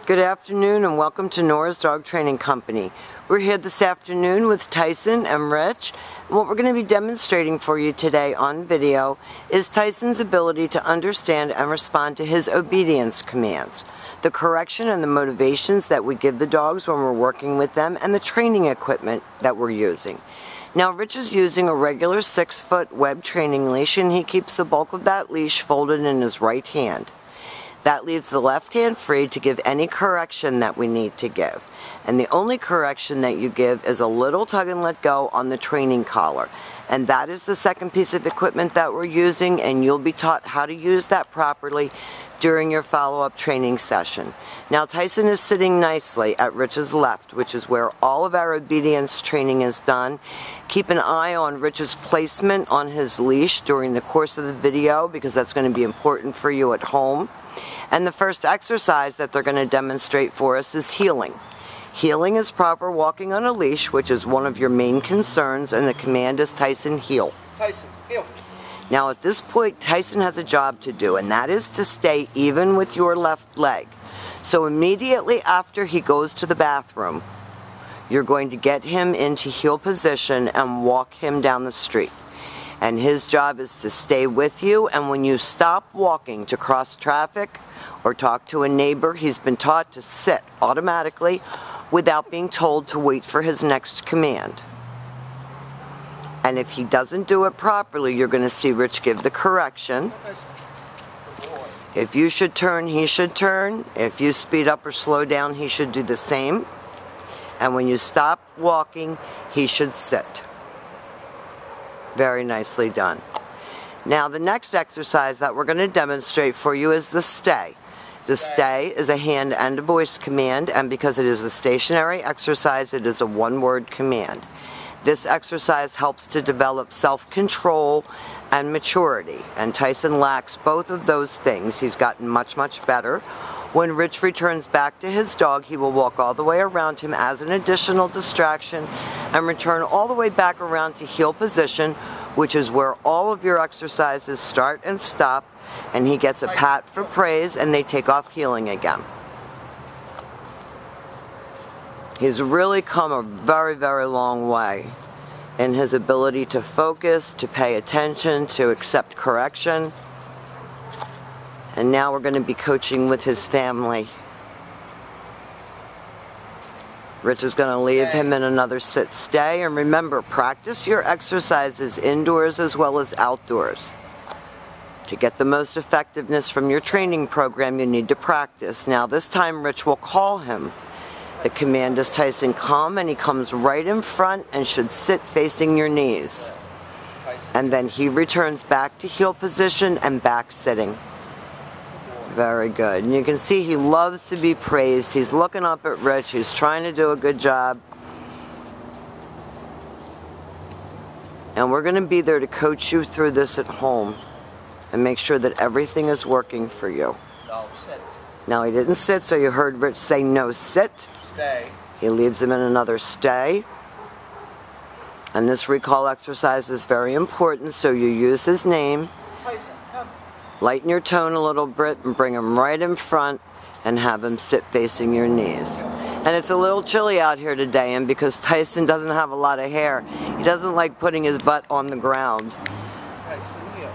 Good afternoon and welcome to Nora's Dog Training Company. We're here this afternoon with Tyson and Rich. And what we're going to be demonstrating for you today on video is Tyson's ability to understand and respond to his obedience commands, the correction and the motivations that we give the dogs when we're working with them, and the training equipment that we're using. Now Rich is using a regular 6-foot web training leash, and he keeps the bulk of that leash folded in his right hand. That leaves the left hand free to give any correction that we need to give. And the only correction that you give is a little tug and let go on the training collar. And that is the second piece of equipment that we're using, and you'll be taught how to use that properly during your follow-up training session. Now Tyson is sitting nicely at Rich's left, which is where all of our obedience training is done. Keep an eye on Rich's placement on his leash during the course of the video, because that's going to be important for you at home. And the first exercise that they're going to demonstrate for us is heeling. Heeling is proper walking on a leash, which is one of your main concerns, and the command is Tyson, heel. Tyson, heel. Now at this point, Tyson has a job to do, and that is to stay even with your left leg. So immediately after he goes to the bathroom, you're going to get him into heel position and walk him down the street. And his job is to stay with you, and when you stop walking to cross traffic or talk to a neighbor, he's been taught to sit automatically without being told to wait for his next command. And if he doesn't do it properly, you're going to see Rich give the correction. If you should turn, he should turn. If you speed up or slow down, he should do the same. And when you stop walking, he should sit. Very nicely done. Now the next exercise that we're going to demonstrate for you is the stay. The stay is a hand and a voice command, and because it is a stationary exercise, it is a one-word command. This exercise helps to develop self-control and maturity, and Tyson lacks both of those things. He's gotten much, much better. When Rich returns back to his dog, he will walk all the way around him as an additional distraction and return all the way back around to heel position, which is where all of your exercises start and stop, and he gets a pat for praise, and they take off heeling again. He's really come a very, very long way in his ability to focus, to pay attention, to accept correction. And now we're going to be coaching with his family. Rich is going to leave him in another sit-stay. And remember, practice your exercises indoors as well as outdoors. To get the most effectiveness from your training program, you need to practice. Now this time Rich will call him. The command is Tyson, come, and he comes right in front and should sit facing your knees. And then he returns back to heel position and back sitting. Very good. And you can see he loves to be praised. He's looking up at Rich. He's trying to do a good job. And we're going to be there to coach you through this at home and make sure that everything is working for you. No, sit. Now he didn't sit, so you heard Rich say no sit. Stay. He leaves him in another stay. And this recall exercise is very important, so you use his name. Tyson, come. Lighten your tone a little bit and bring him right in front and have him sit facing your knees. And it's a little chilly out here today, and because Tyson doesn't have a lot of hair, he doesn't like putting his butt on the ground. Tyson, heel.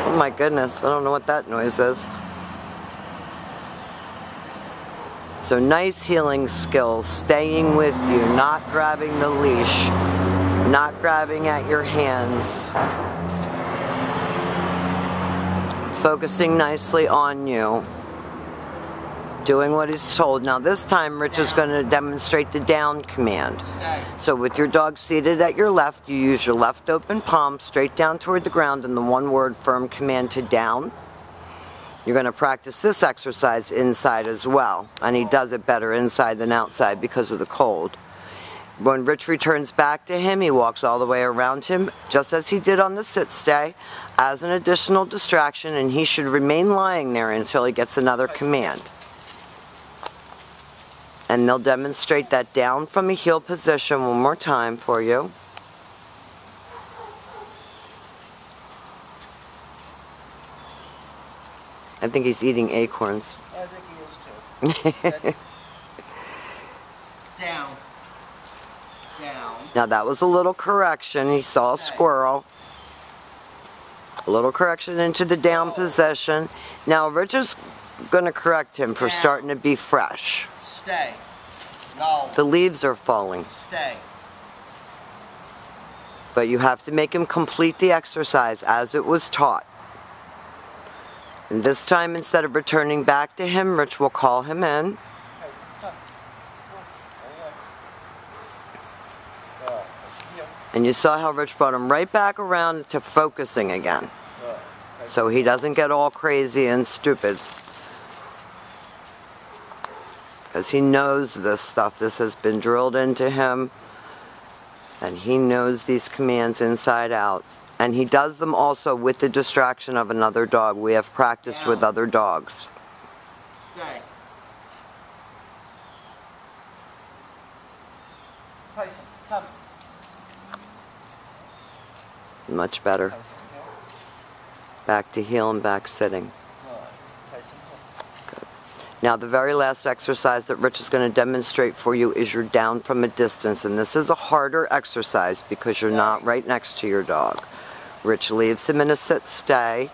Oh my goodness, I don't know what that noise is. So nice heeling skills, staying with you, not grabbing the leash, not grabbing at your hands. Focusing nicely on you, doing what he's told. Now this time Rich is going to demonstrate the down command. So with your dog seated at your left, you use your left open palm straight down toward the ground and the one-word firm command to down. You're going to practice this exercise inside as well, and he does it better inside than outside because of the cold. When Rich returns back to him, he walks all the way around him, just as he did on the sit-stay, as an additional distraction, and he should remain lying there until he gets another command. And they'll demonstrate that down from a heel position one more time for you. I think he's eating acorns. I think he is too. Sit. Down. Down. Now that was a little correction. He saw a squirrel. A little correction into the down position. Now Rich is going to correct him for starting to be fresh. Stay. No. The leaves are falling. Stay. But you have to make him complete the exercise as it was taught. And this time, instead of returning back to him, Rich will call him in. Tyson, come. And you saw how Rich brought him right back around to focusing again. So he doesn't get all crazy and stupid. Because he knows this stuff. This has been drilled into him. And he knows these commands inside out. And he does them also with the distraction of another dog. We have practiced with other dogs. Stay. Tyson, come. Much better. Tyson, heel. Back to heel and back sitting. Good. Tyson, heel. Now the very last exercise that Rich is going to demonstrate for you is your down from a distance. And this is a harder exercise because you're not right next to your dog. Rich leaves him in a sit stay.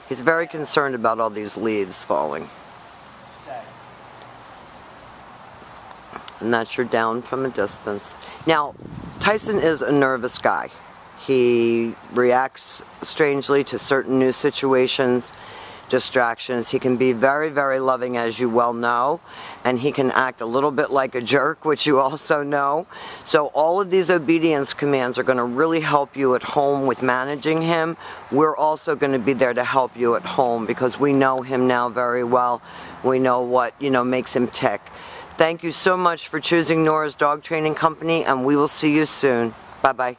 He's very concerned about all these leaves falling. Stay. And that's your down from a distance. Now, Tyson is a nervous guy. He reacts strangely to certain new situations, distractions. He can be very, very loving, as you well know, and he can act a little bit like a jerk, which you also know. So all of these obedience commands are going to really help you at home with managing him. We're also going to be there to help you at home because we know him now very well. We know what, makes him tick. Thank you so much for choosing Nora's Dog Training Company, and we will see you soon. Bye-bye.